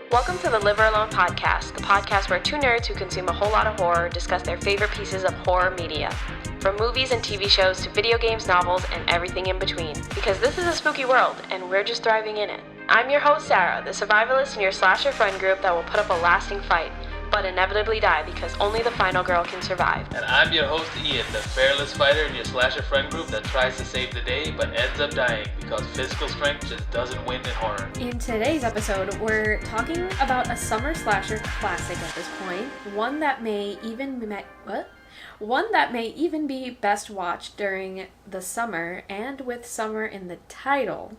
Welcome to the Live or Alone podcast, the podcast where two nerds who consume a whole lot of horror discuss their favorite pieces of horror media. From movies and TV shows to video games, novels, and everything in between. Because this is a spooky world, and we're just thriving in it. I'm your host, Sarah, the survivalist in your slasher friend group that will put up a lasting fight, but inevitably die because only the final girl can survive. And I'm your host, Ian, the fearless fighter in your slasher friend group that tries to save the day but ends up dying because physical strength just doesn't win in horror. In today's episode, we're talking about a summer slasher classic at this point, one that may even be best watched during the summer and with summer in the title.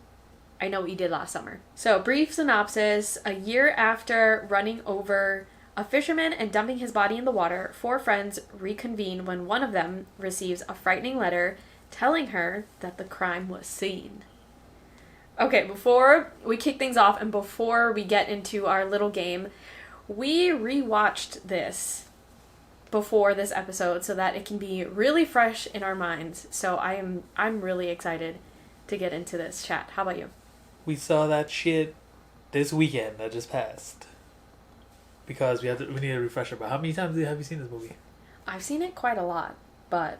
I Know What You Did Last Summer. So, brief synopsis: a year after running over a fisherman and dumping his body in the water, four friends reconvene when one of them receives a frightening letter telling her that the crime was seen. Okay, before we kick things off and before we get into our little game, we rewatched this before this episode so that it can be really fresh in our minds. So I'm really excited to get into this chat. How about you? We saw that shit this weekend that just passed. Because we need a refresher. But how many times have you seen this movie? I've seen it quite a lot, but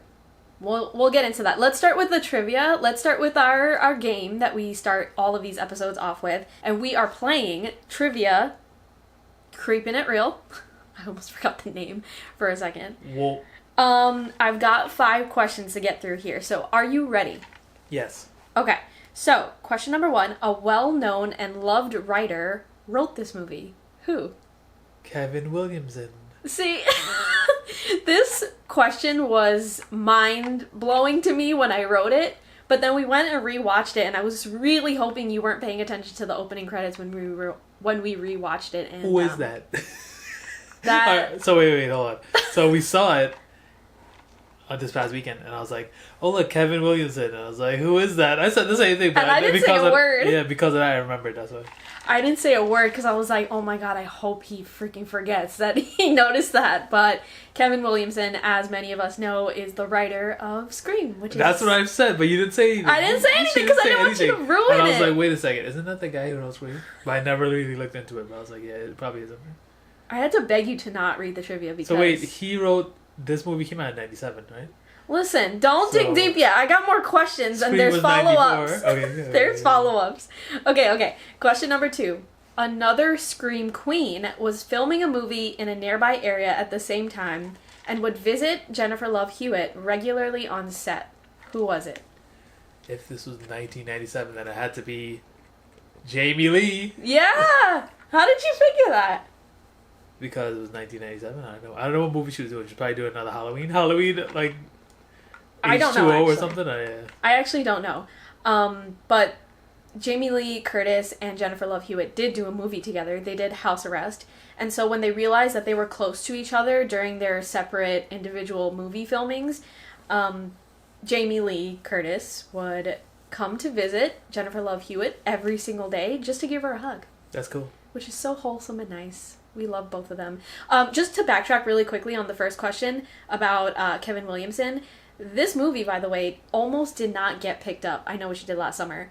we'll get into that. Let's start with the trivia. Let's start with our game that we start all of these episodes off with. And we are playing Trivia Creepin' It Real. I almost forgot the name for a second. Whoa. I've got 5 questions to get through here. So are you ready? Yes. Okay. So, question number 1. A well-known and loved writer wrote this movie. Who? Kevin Williamson. See, this question was mind-blowing to me when I wrote it, but then we went and rewatched it, and I was really hoping you weren't paying attention to the opening credits when we rewatched it. And who is that? That. So wait, hold on. So we saw it on this past weekend, and I was like, "Oh look, Kevin Williamson." And I was like, "Who is that?" I said the same thing, but and I didn't say a word. Yeah, because of that, I remembered. That's why. I didn't say a word because I was like, oh my god, I hope he freaking forgets that he noticed that. But Kevin Williamson, as many of us know, is the writer of Scream, which is... That's what I've said, but you didn't say anything. I didn't say anything because I didn't want you to ruin it. And I was like, wait a second, isn't that the guy who wrote Scream? But I never really looked into it, but I was like, yeah, it probably isn't. I had to beg you to not read the trivia because... So wait, he wrote... This movie came out in 97, right? Listen, don't dig deep yet. I got more questions and there's follow-ups. Okay, there's follow-ups. Okay. Question number 2. Another Scream queen was filming a movie in a nearby area at the same time and would visit Jennifer Love Hewitt regularly on set. Who was it? If this was 1997, then it had to be Jamie Lee. Yeah! How did you figure that? Because it was 1997. I don't know what movie she was doing. She's probably doing another Halloween, like I don't know, H2O or something. I actually don't know. But Jamie Lee Curtis and Jennifer Love Hewitt did do a movie together. They did House Arrest. And so when they realized that they were close to each other during their separate individual movie filmings, Jamie Lee Curtis would come to visit Jennifer Love Hewitt every single day just to give her a hug. That's cool. Which is so wholesome and nice. We love both of them. Just to backtrack really quickly on the first question about Kevin Williamson, this movie, by the way, almost did not get picked up. I Know What You Did Last Summer.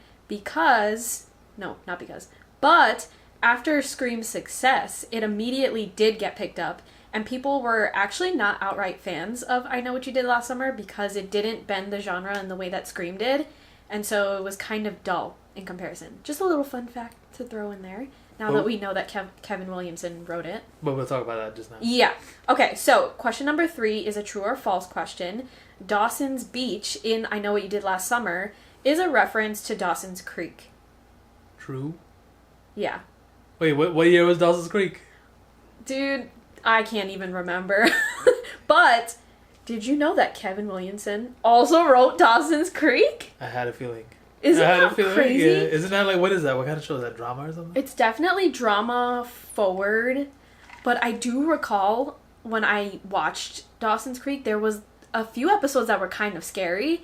But after Scream's success, it immediately did get picked up, and people were actually not outright fans of I Know What You Did Last Summer because it didn't bend the genre in the way that Scream did, and so it was kind of dull in comparison. Just a little fun fact to throw in there, now that we know that Kevin Williamson wrote it. But we'll talk about that just now. Yeah. Okay, so question number 3 is a true or false question. Dawson's Beach in I Know What You Did Last Summer is a reference to Dawson's Creek. True? Yeah. Wait, what year was Dawson's Creek? Dude, I can't even remember. But, did you know that Kevin Williamson also wrote Dawson's Creek? I had a feeling. Isn't that crazy? Yeah. Isn't that what is that? What kind of show is that? Drama or something? It's definitely drama forward. But I do recall when I watched Dawson's Creek, there was a few episodes that were kind of scary.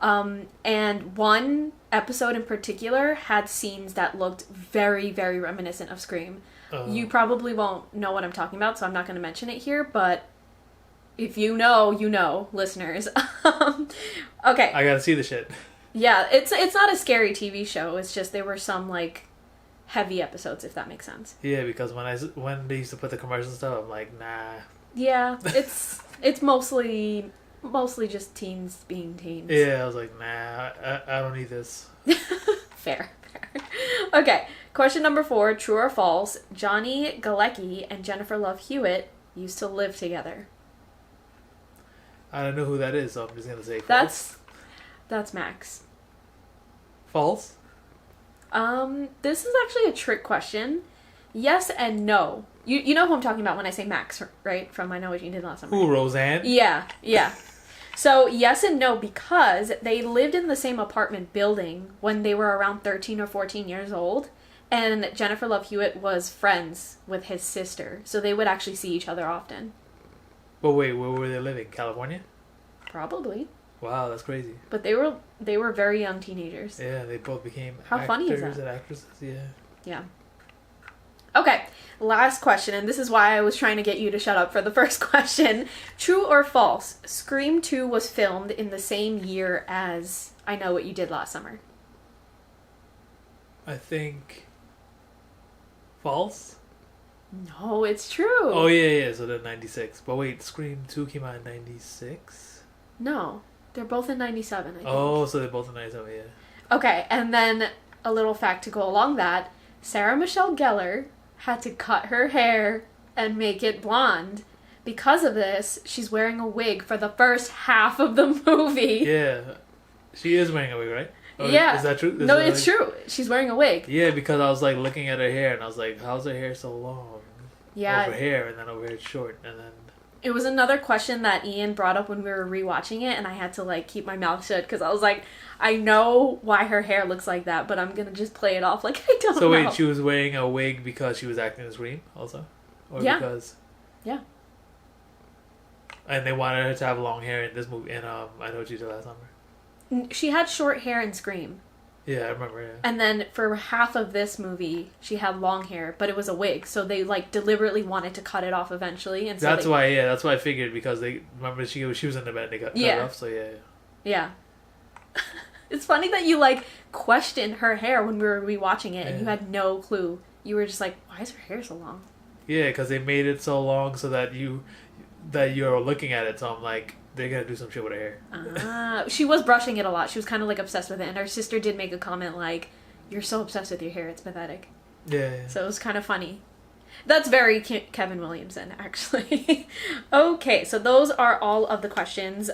And one episode in particular had scenes that looked very, very reminiscent of Scream. You probably won't know what I'm talking about, so I'm not going to mention it here, but if you know, listeners. Okay. I gotta see the shit. Yeah, it's not a scary TV show. It's just there were some, like, heavy episodes, if that makes sense. Yeah, because when they used to put the commercial stuff, I'm like, nah. Yeah, it's mostly just teens being teens. Yeah, I was like, nah, I don't need this. Fair. Okay, question number 4, true or false? Johnny Galecki and Jennifer Love Hewitt used to live together. I don't know who that is, so I'm just gonna say false. That's Max. False? This is actually a trick question. Yes and no. You know who I'm talking about when I say Max, right? From I Know What You Did Last Summer. Who, Roseanne? Yeah. So, yes and no, because they lived in the same apartment building when they were around 13 or 14 years old, and Jennifer Love Hewitt was friends with his sister, so they would actually see each other often. But wait, where were they living? California? Probably. Wow, that's crazy. But they were very young teenagers. Yeah, they both became funny is that? and actresses, yeah. Yeah. Okay, last question, and this is why I was trying to get you to shut up for the first question. True or false? Scream 2 was filmed in the same year as I Know What You Did Last Summer. I think... false? No, it's true. Oh, yeah, so they're 96. But wait, Scream 2 came out in 96? No, they're both in 97, I think. Oh, so they're both in 97, yeah. Okay, and then a little fact to go along that. Sarah Michelle Gellar had to cut her hair and make it blonde. Because of this, she's wearing a wig for the first half of the movie. Yeah. She is wearing a wig, right? Or yeah. Is that true? No, it's true. She's wearing a wig. Yeah, because I was like looking at her hair and I was like, how's her hair so long? Yeah. Over here, and then over here it's short, and then... It was another question that Ian brought up when we were rewatching it, and I had to like keep my mouth shut because I was like, I know why her hair looks like that, but I'm gonna just play it off like I don't know. So wait, she was wearing a wig because she was acting in Scream also? Or yeah. Because... Yeah. And they wanted her to have long hair in this movie, and I Know What You Did Last Summer. She had short hair in Scream. Yeah, I remember, yeah. And then for half of this movie, she had long hair, but it was a wig, so they like deliberately wanted to cut it off eventually. And so that's why I figured, because they remember she was in the bed and they cut it off, so yeah. Yeah. It's funny that you like questioned her hair when we were rewatching it, and you had no clue. You were just like, why is her hair so long? Yeah, because they made it so long so that you're looking at it, so I'm like, they're gonna do some shit with her hair. She was brushing it a lot. She was kind of like obsessed with it, and her sister did make a comment like, "You're so obsessed with your hair, it's pathetic." Yeah. So it was kind of funny. That's very Kevin Williamson, actually. Okay, so those are all of the questions.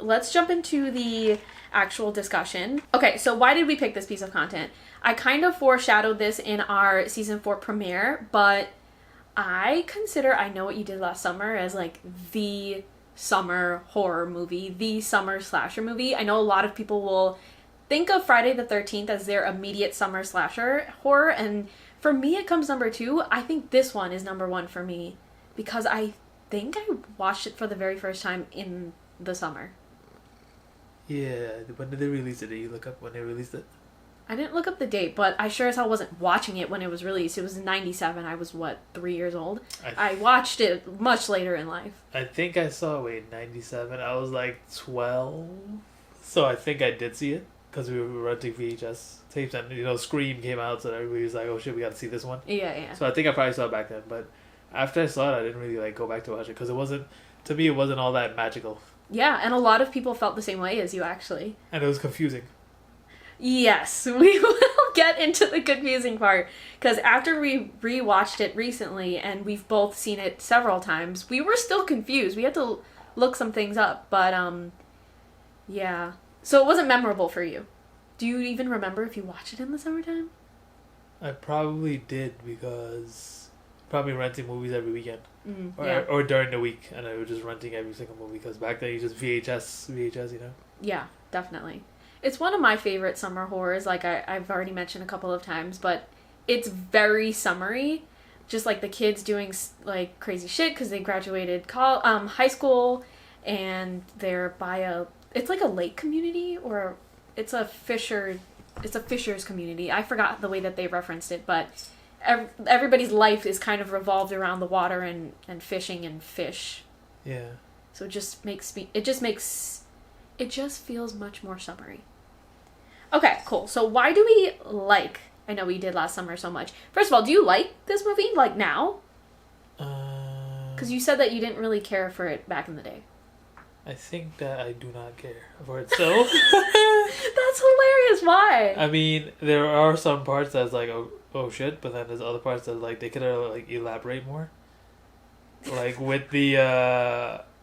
Let's jump into the actual discussion. Okay, so why did we pick this piece of content? I kind of foreshadowed this in our season 4 premiere, but I consider I Know What You Did Last Summer as like the summer horror movie, the summer slasher movie. I know a lot of people will think of Friday the 13th as their immediate summer slasher horror, and for me it comes number 2. I think this one is number 1 for me because I think I watched it for the very first time in the summer. Yeah, when did they release it? Did you look up when they released it? I didn't look up the date, but I sure as hell wasn't watching it when it was released. It was in 97. I was, 3 years old? I watched it much later in life. I think I saw it, 97. I was like 12. So I think I did see it because we were renting VHS tapes and, Scream came out, so everybody was like, oh shit, we gotta see this one. Yeah. So I think I probably saw it back then, but after I saw it, I didn't really go back to watch it because to me, it wasn't all that magical. Yeah, and a lot of people felt the same way as you, actually. And it was confusing. Yes, we will get into the confusing part, because after we rewatched it recently, and we've both seen it several times, we were still confused. We had to look some things up, but, yeah. So it wasn't memorable for you. Do you even remember if you watched it in the summertime? I probably did, because probably renting movies every weekend. Yeah. Or during the week, and I was just renting every single movie, because back then you just VHS, Yeah, definitely. It's one of my favorite summer horrors, like I've already mentioned a couple of times, but it's very summery. Just like the kids doing like crazy shit because they graduated high school, and they're by it's like a lake community, or it's a fisher's community. I forgot the way that they referenced it, but everybody's life is kind of revolved around the water and fishing and fish. Yeah. So it just feels much more summery. Okay, cool. So why do we like I Know What You Did Last Summer so much. First of all, do you like this movie, like, now? Because you said that you didn't really care for it back in the day. I think that I do not care for it, so... That's hilarious, why? I mean, there are some parts that's like, oh shit, but then there's other parts that, like, they could have, like, elaborate more. Like, with the,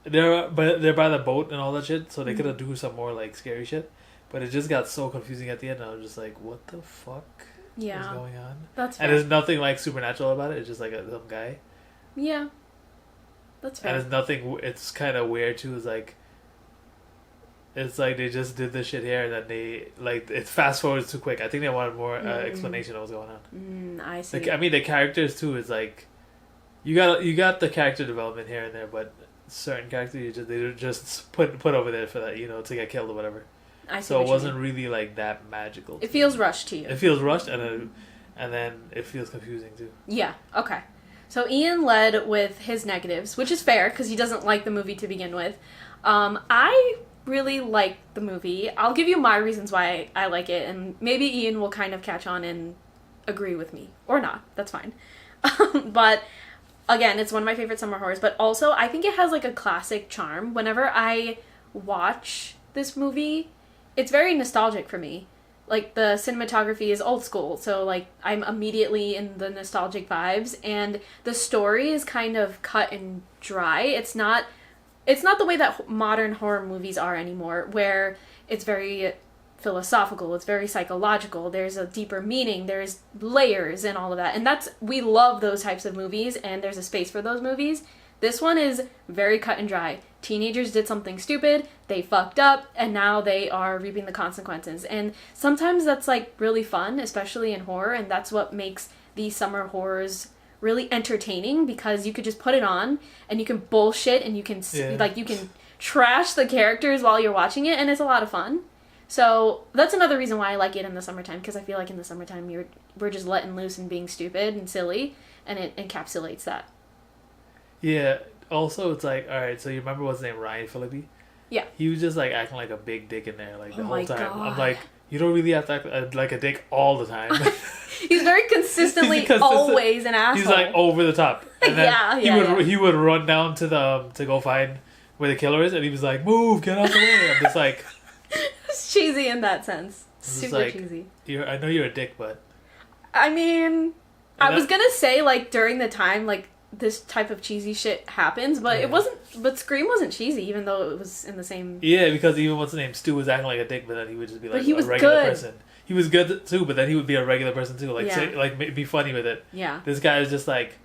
they're by the boat and all that shit, so they could have do some more, like, scary shit. But it just got so confusing at the end, and I was just like, what the fuck is going on? That's fair. And there's nothing, like, supernatural about it, it's just, like, some guy. Yeah. That's fair. And there's nothing, it's kind of weird, too, it's like they just did this shit here, and then they, like, it fast forwards too quick. I think they wanted more explanation of what's going on. I see. Like, I mean, the characters, too, is like, you got the character development here and there, but certain characters, they just put over there for that, to get killed or whatever. I see. So it wasn't really, like, that magical. It feels rushed to you. It feels rushed, and then it feels confusing, too. Yeah, okay. So Ian led with his negatives, which is fair, because he doesn't like the movie to begin with. I really like the movie. I'll give you my reasons why I like it, and maybe Ian will kind of catch on and agree with me. Or not. That's fine. But, again, it's one of my favorite summer horrors, but also I think it has, like, a classic charm. Whenever I watch this movie, it's very nostalgic for me. Like, the cinematography is old school, so, like, I'm immediately in the nostalgic vibes, and the story is kind of cut and dry. It's not the way that modern horror movies are anymore, where it's very philosophical, it's very psychological, there's a deeper meaning, there's layers and all of that. And we love those types of movies, and there's a space for those movies. This one is very cut and dry. Teenagers did something stupid, they fucked up, and now they are reaping the consequences. And sometimes that's, like, really fun, especially in horror, and that's what makes these summer horrors really entertaining, because you could just put it on and you can bullshit and you can you can trash the characters while you're watching it, and it's a lot of fun. So that's another reason why I like it in the summertime, because I feel like in the summertime we're just letting loose and being stupid and silly, and it encapsulates that. Yeah. Also, it's like, all right, so you remember what's his name, Ryan Phillippe? Yeah. He was just, like, acting like a big dick in there, like, the whole time. God. I'm like, you don't really have to act like a dick all the time. He's very consistently always an asshole. He's, like, over the top. And then he he would run down to to go find where the killer is, and he was like, move, get out the way. I'm just like... It's cheesy in that sense. Super like, cheesy. I know you're a dick, but... I mean, I was gonna say, like, during the time, like, this type of cheesy shit happens, but it wasn't. But Scream wasn't cheesy, even though it was in the same. Yeah, because even what's the name, Stu was acting like a dick, but then he would just be like he was a regular good. person. He was good too, but then he would be a regular person too, like be funny with it. Yeah. This guy is just like,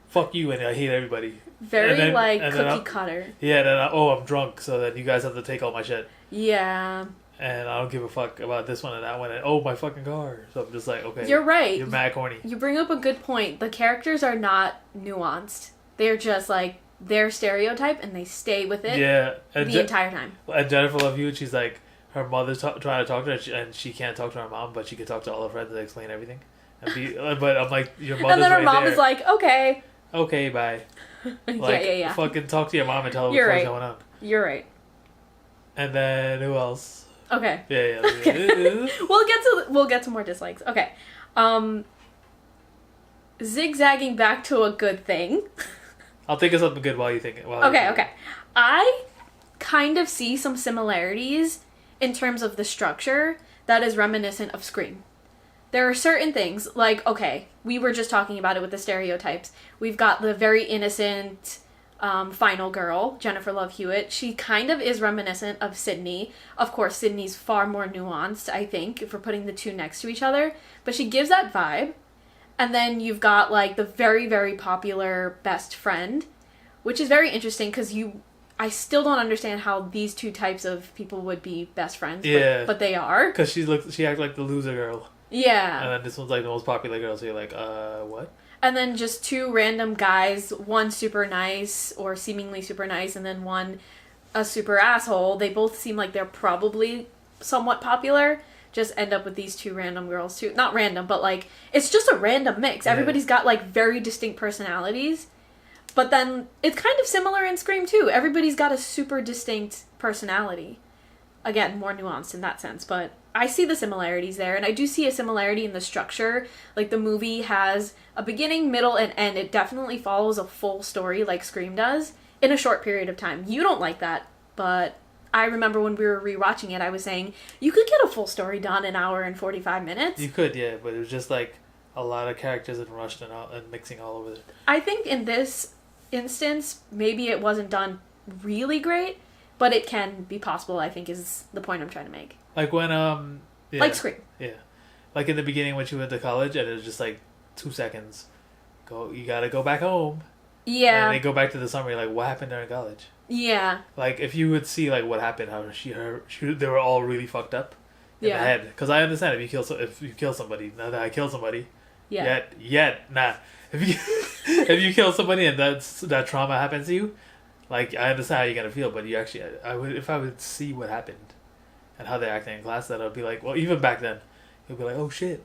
fuck you, and I hate everybody. Very cookie cutter. Yeah, then I'm drunk, so then you guys have to take all my shit. Yeah. And I don't give a fuck about this one and that one, and my fucking car. So I'm just like, okay. You're right. You're mad corny. You bring up a good point. The characters are not nuanced. They're just like their stereotype, and they stay with it. The entire time. And Jennifer Love Hewitt, she's like, her mother's trying to talk to her, and she can't talk to her mom, but she can talk to all her friends and explain everything. But I'm like, your mother's. And then her right mom there. is like, okay. Okay, bye. Like, yeah. Fucking talk to your mom and tell her what's going on. You're right. And then who else? Okay. Yeah. Okay. We'll get to more dislikes. Okay. Zigzagging back to a good thing. I'll think of something good while you think it. Okay. I kind of see some similarities in terms of the structure that is reminiscent of Scream. There are certain things, like, okay, we were just talking about it with the stereotypes. We've got the very innocent final girl, Jennifer Love Hewitt. She kind of is reminiscent of Sydney. Of course, Sydney's far more nuanced, I think, if we're putting the two next to each other. But she gives that vibe. And then you've got, like, the very, very popular best friend, which is very interesting because I still don't understand how these two types of people would be best friends, but they are. Because she acts like the loser girl. Yeah. And then this one's like the most popular girl, so you're like, what? And then just two random guys, one super nice or seemingly super nice, and then one a super asshole. They both seem like they're probably somewhat popular. Just end up with these two random girls too. Not random, but like, it's just a random mix. Yeah. Everybody's got like very distinct personalities. But then it's kind of similar in Scream too. Everybody's got a super distinct personality. Again, more nuanced in that sense, but I see the similarities there, and I do see a similarity in the structure. Like, the movie has a beginning, middle, and end. It definitely follows a full story like Scream does in a short period of time. You don't like that, but I remember when we were rewatching it, I was saying, you could get a full story done in an hour and 45 minutes. You could, yeah, but it was just like a lot of characters and rushed and mixing all over it. I think in this instance, maybe it wasn't done really great, but it can be possible, I think, is the point I'm trying to make. Like when, yeah, like Scream. Yeah. Like in the beginning when she went to college and it was just like 2 seconds. You gotta go back home. Yeah. And they go back to the summer, you're like, what happened during college? Yeah. Like, if you would see, like, what happened, how they were all really fucked up in the head. Because I understand if you kill somebody, now that I kill somebody, nah. If you kill somebody and that trauma happens to you, like, I understand how you're gonna feel, but you actually, if I would see what happened and how they're acting in class, that I'd be like, well, even back then, you'd be like, oh shit.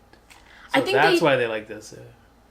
So I think that's why they like this.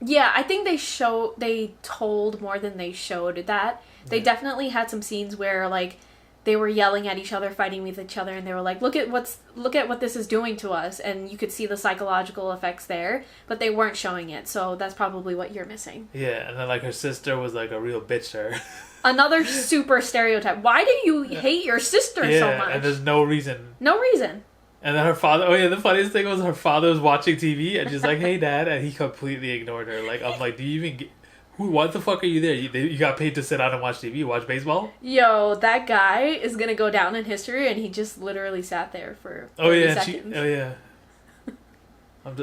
Yeah, I think they told more than they showed that. They definitely had some scenes where, like, they were yelling at each other, fighting with each other, and they were like, look at what this is doing to us, and you could see the psychological effects there, but they weren't showing it, so that's probably what you're missing. Yeah, and then, like, her sister was, like, a real bitch to her. Another super stereotype. Why do you hate your sister so much? Yeah, and there's no reason. No reason. And then her father, the funniest thing was her father was watching TV, and she's like, hey, Dad, and he completely ignored her. Like, I'm like, do you even get... What the fuck are you there? You got paid to sit down and watch TV, watch baseball? Yo, that guy is gonna go down in history, and he just literally sat there for 30 seconds.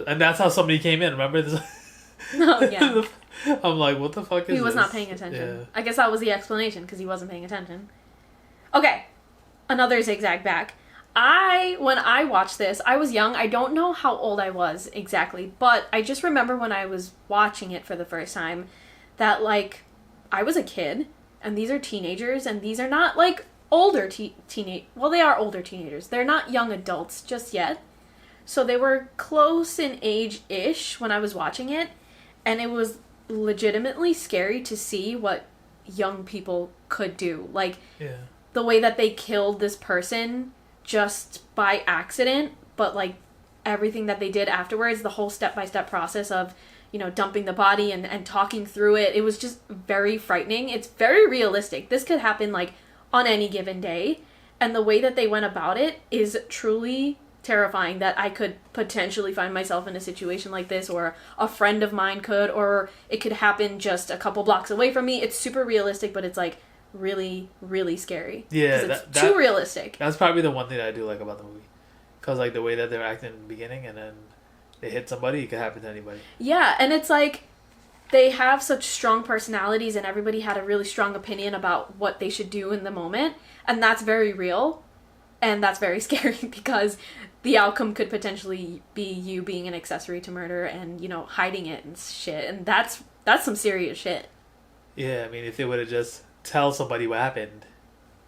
And that's how somebody came in, remember? Oh, yeah. I'm like, what the fuck is this? He was not paying attention. Yeah. I guess that was the explanation, because he wasn't paying attention. Okay, another zigzag back. When I watched this, I was young. I don't know how old I was exactly, but I just remember when I was watching it for the first time that, like, I was a kid, and these are teenagers, and these are not, like, older well, they are older teenagers. They're not young adults just yet. So they were close in age-ish when I was watching it, and it was legitimately scary to see what young people could do. Like, the way that they killed this person just by accident, but, like, everything that they did afterwards, the whole step-by-step process of, you know, dumping the body and talking through it, it was just very frightening. It's very realistic. This could happen, like, on any given day, and the way that they went about it is truly terrifying, that I could potentially find myself in a situation like this, or a friend of mine could, or it could happen just a couple blocks away from me. It's super realistic, but it's, like, really, really scary. Yeah, it's too realistic. That's probably the one thing that I do like about the movie, because, like, the way that they're acting in the beginning, and then they hit somebody, it could happen to anybody. Yeah, and it's like they have such strong personalities, and everybody had a really strong opinion about what they should do in the moment, and that's very real, and that's very scary, because the outcome could potentially be you being an accessory to murder and, you know, hiding it and shit, and that's some serious shit. Yeah, I mean, if they would have just tell somebody what happened,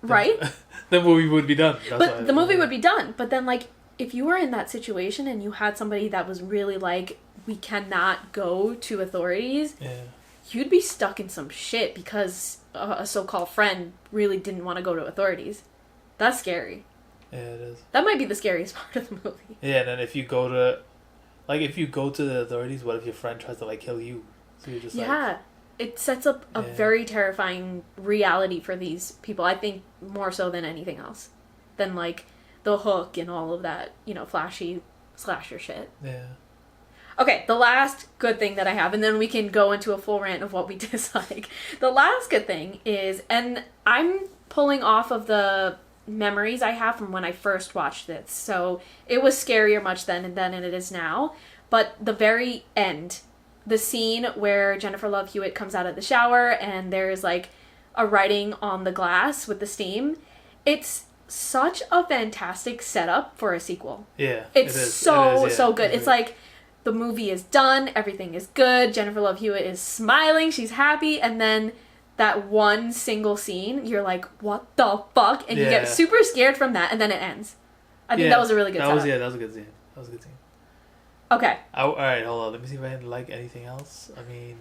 right? The movie would be done. But the movie would be done. But then, like, if you were in that situation and you had somebody that was really like, we cannot go to authorities, you'd be stuck in some shit because a so-called friend really didn't want to go to authorities. That's scary. Yeah, it is. That might be the scariest part of the movie. Yeah, and then if you go to the authorities, what if your friend tries to, like, kill you? So you're just like... It sets up a very terrifying reality for these people, I think, more so than anything else. Than, like, the hook and all of that, you know, flashy slasher shit. Yeah. Okay, the last good thing that I have, and then we can go into a full rant of what we dislike. The last good thing is, and I'm pulling off of the memories I have from when I first watched this, so it was scarier much then than it is now, but the very end, the scene where Jennifer Love Hewitt comes out of the shower and there's, like, a writing on the glass with the steam, it's such a fantastic setup for a sequel. Yeah. It's so good. It's like the movie is done, everything is good, Jennifer Love Hewitt is smiling, she's happy, and then that one single scene, you're like, what the fuck? And you get super scared from that, and then it ends. I think that was a really good setup. That was a good scene. Okay. Alright, hold on. Let me see if I didn't like anything else. I mean,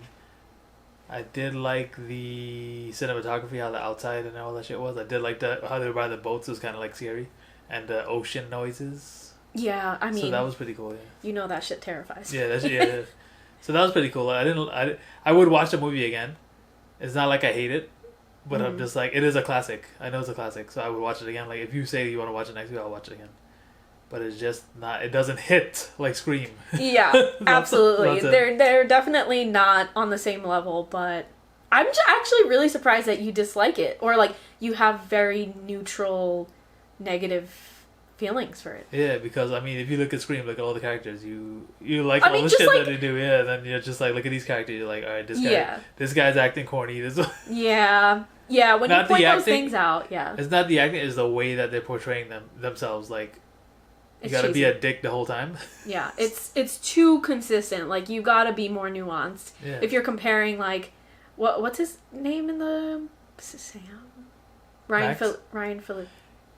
I did like the cinematography, how the outside and all that shit was. I did like how they were by the boats. It was kind of, like, scary. And the ocean noises. Yeah, I mean, so that was pretty cool. Yeah. You know that shit terrifies me. Yeah, yeah. So that was pretty cool. I would watch the movie again. It's not like I hate it, but I'm just like, it is a classic. I know it's a classic, so I would watch it again. Like if you say you want to watch it next week, I'll watch it again. But it's just not. It doesn't hit like Scream. Yeah, absolutely. They're definitely not on the same level. But I'm actually really surprised that you dislike it, or like you have very neutral, negative feelings for it. Yeah, because I mean, if you look at Scream, look at all the characters, you like all the shit that they do. Yeah, then you're just like, look at these characters. You're like, all right, this guy's acting corny. Yeah. When you point those things out, it's not the acting; it's the way that they're portraying themselves. Like, you gotta be a dick the whole time. Yeah, it's too consistent. Like, you gotta be more nuanced. Yeah. If you're comparing, like, what's his name in the Sam? Ryan Phillip.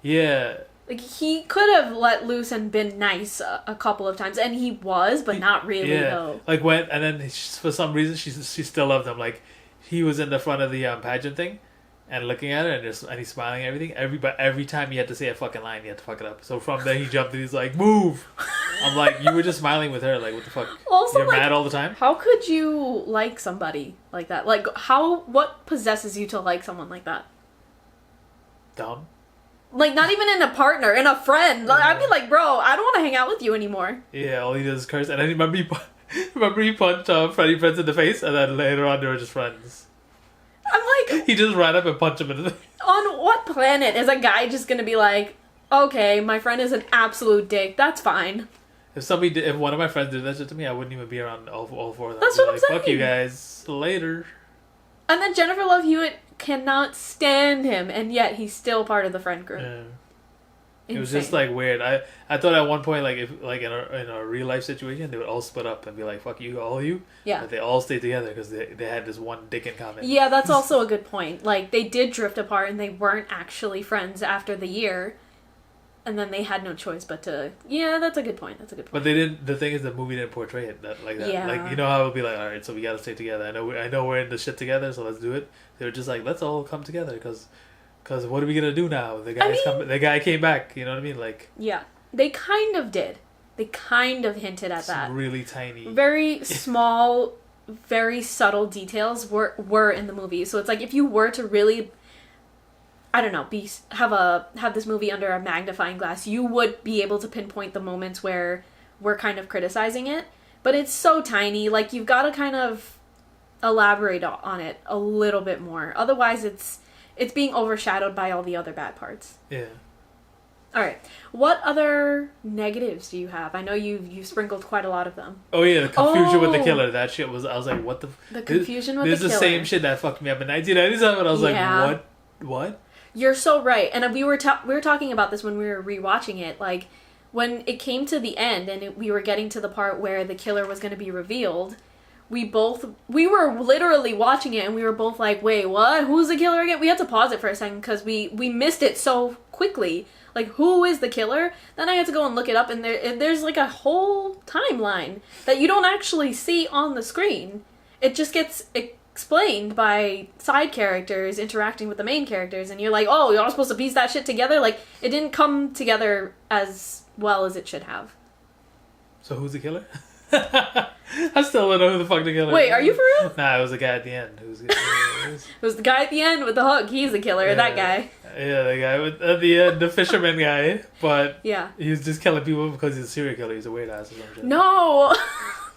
Yeah. Like, he could have let loose and been nice a couple of times, and he was, but not really, though. Like, and then for some reason, she still loved him. Like, he was in the front of the pageant thing, and looking at her, and he's smiling and everything. But every time he had to say a fucking line, he had to fuck it up. So from there, he jumped and he's like, move! I'm like, you were just smiling with her. Like, what the fuck? Also, you're mad all the time? How could you like somebody like that? Like, what possesses you to like someone like that? Dumb. Like, not even in a partner, in a friend. Like, I'd be like, bro, I don't want to hang out with you anymore. Yeah, all he does is curse. And I remember he punched Freddie Prinze in the face, and then later on they were just friends. I'm like... He just ran up and punched him in the face. On what planet is a guy just gonna be like, okay, my friend is an absolute dick, that's fine. If one of my friends did that shit to me, I wouldn't even be around all four of them. That's what I'm saying. Fuck you guys, later. And then Jennifer Love Hewitt cannot stand him, and yet he's still part of the friend group. Yeah. It was just like weird. I thought at one point, like if like in a real life situation, they would all split up and be like, "Fuck you, all of you." Yeah. But they all stayed together because they had this one dick in common. Yeah, that's also a good point. Like, they did drift apart and they weren't actually friends after the year, and then they had no choice but to. Yeah, that's a good point. But they didn't. The thing is, the movie didn't portray it like that. Yeah. Like, you know how it would be like, all right, so we gotta stay together. I know we're in the shit together, so let's do it. They were just like, let's all come together because what are we gonna do now? The guy came back. You know what I mean? Like, yeah, they kind of did. They kind of hinted at that. Really tiny, very small, very subtle details were in the movie. So it's like, if you were to really, I don't know, have this movie under a magnifying glass, you would be able to pinpoint the moments where we're kind of criticizing it. But it's so tiny. Like, you've got to kind of elaborate on it a little bit more. Otherwise, it's being overshadowed by all the other bad parts. Yeah. All right. What other negatives do you have? I know you've sprinkled quite a lot of them. Oh yeah, the confusion with the killer. That shit was. I was like, what the? The confusion with the killer. This is the same shit that fucked me up in 1997. I was like, what? You're so right. And we were talking about this when we were rewatching it. Like, when it came to the end and we were getting to the part where the killer was going to be revealed. We were literally watching it and we were both like, wait, what? Who's the killer again? We had to pause it for a second because we missed it so quickly. Like, who is the killer? Then I had to go and look it up, and there's like a whole timeline that you don't actually see on the screen. It just gets explained by side characters interacting with the main characters, and you're like, oh, you're all supposed to piece that shit together? Like, it didn't come together as well as it should have. So who's the killer? I still don't know who the fuck the killer is. Wait, are you for real? Nah, it was the guy at the end. It was the guy at the end with the hook. He's the killer, that guy. Yeah, the guy at the end, the fisherman guy. But yeah, he was just killing people because he's a serial killer. He's a weird ass or some shit. No!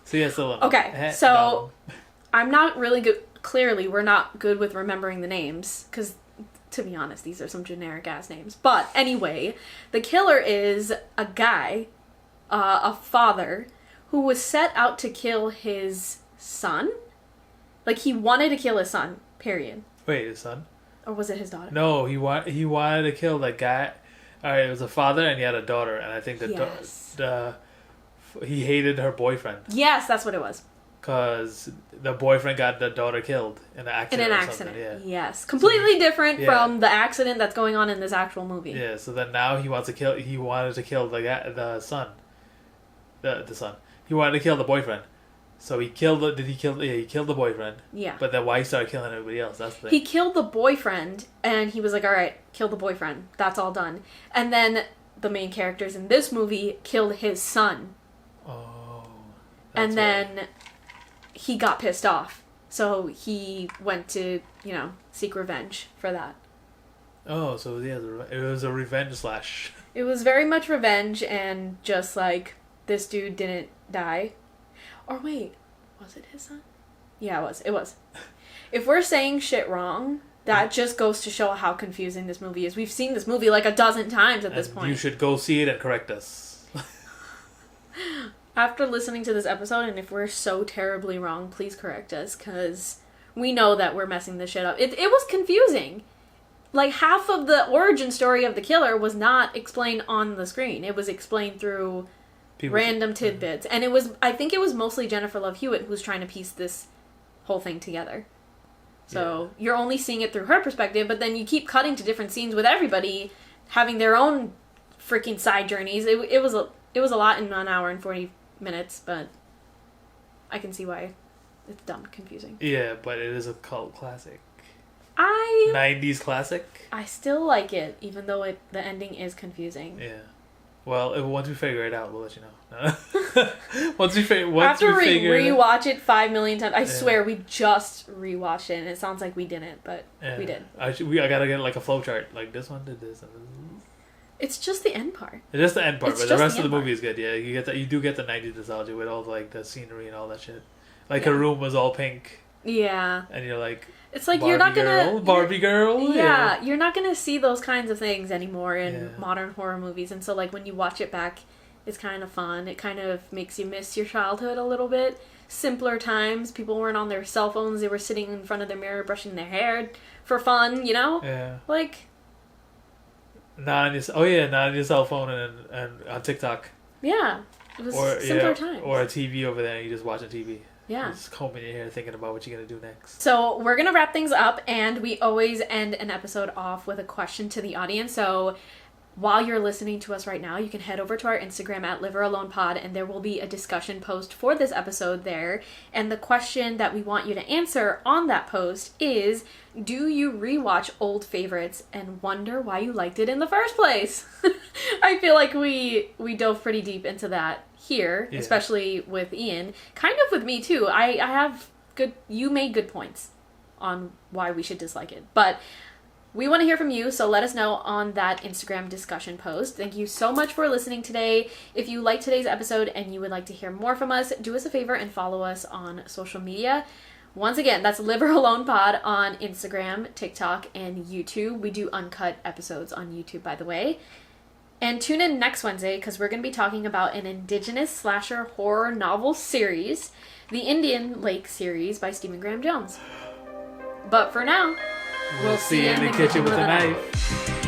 So yeah, still don't know. Okay, so I'm not really good. Clearly, we're not good with remembering the names because, to be honest, these are some generic ass names. But anyway, the killer is a guy, a father, who was set out to kill his son. Like, he wanted to kill his son, period. Wait, his son? Or was it his daughter? No, he wanted to kill that guy. Alright, it was a father and he had a daughter. And I think he hated her boyfriend. Yes, that's what it was. Because the boyfriend got the daughter killed in an accident. In an accident, yeah. Yes. Completely different from the accident that's going on in this actual movie. Yeah, so then now he wanted to kill the son. The son. He wanted to kill the boyfriend. So he killed he killed the boyfriend. Yeah. But then why he started killing everybody else? That's the thing. He killed the boyfriend and he was like, all right, kill the boyfriend. That's all done. And then the main characters in this movie killed his son. Oh. And then he got pissed off. So he went to, seek revenge for that. Oh, so yeah, it was a revenge slash. It was very much revenge, and just like, this dude didn't die. Or wait, was it his son? Yeah, it was. If we're saying shit wrong, that just goes to show how confusing this movie is. We've seen this movie like a dozen times at this point. You should go see it and correct us. After listening to this episode, and if we're so terribly wrong, please correct us, because we know that we're messing this shit up. It was confusing. Like, half of the origin story of the killer was not explained on the screen. It was explained through random tidbits. And I think it was mostly Jennifer Love Hewitt who's trying to piece this whole thing together. So you're only seeing it through her perspective, but then you keep cutting to different scenes with everybody having their own freaking side journeys. It was a lot in 1 hour and 40 minutes, but I can see why it's dumb confusing. Yeah, but it is a cult classic. 90s classic. I still like it, even though the ending is confusing. Yeah. Well, once we figure it out, we'll let you know. After we rewatch it 5 million times, I swear we just rewatched it, and it sounds like we didn't, but we did. I gotta get like a flowchart. Like, this one did this. It's just the end part. It's just the end part, but the rest of the movie is good. Yeah, you do get the 90s nostalgia with all like the scenery and all that shit. Like, her room was all pink. Yeah. And you're like, it's like you're not gonna Barbie girl. Yeah, you're not gonna see those kinds of things anymore in modern horror movies, and so like when you watch it back, it's kind of fun. It kind of makes you miss your childhood a little bit. Simpler times. People weren't on their cell phones. They were sitting in front of their mirror brushing their hair for fun. Yeah. Like. Not on your cell phone and on TikTok. Yeah, it was simpler times. Or a TV over there, and you just watching TV. Yeah. Just combing your hair, thinking about what you're going to do next. So we're going to wrap things up, and we always end an episode off with a question to the audience. So while you're listening to us right now, you can head over to our Instagram at livealonepod, and there will be a discussion post for this episode there. And the question that we want you to answer on that post is, do you rewatch old favorites and wonder why you liked it in the first place? I feel like we dove pretty deep into that here, especially with Ian. Kind of with me too. I have you made good points on why we should dislike it. But we want to hear from you, so let us know on that Instagram discussion post. Thank you so much for listening today. If you liked today's episode and you would like to hear more from us, do us a favor and follow us on social media. Once again, that's Live or Alone Pod on Instagram, TikTok, and YouTube. We do uncut episodes on YouTube, by the way. And tune in next Wednesday, because we're going to be talking about an Indigenous slasher horror novel series, the Indian Lake series by Stephen Graham Jones. But for now, we'll see you in the kitchen with a knife.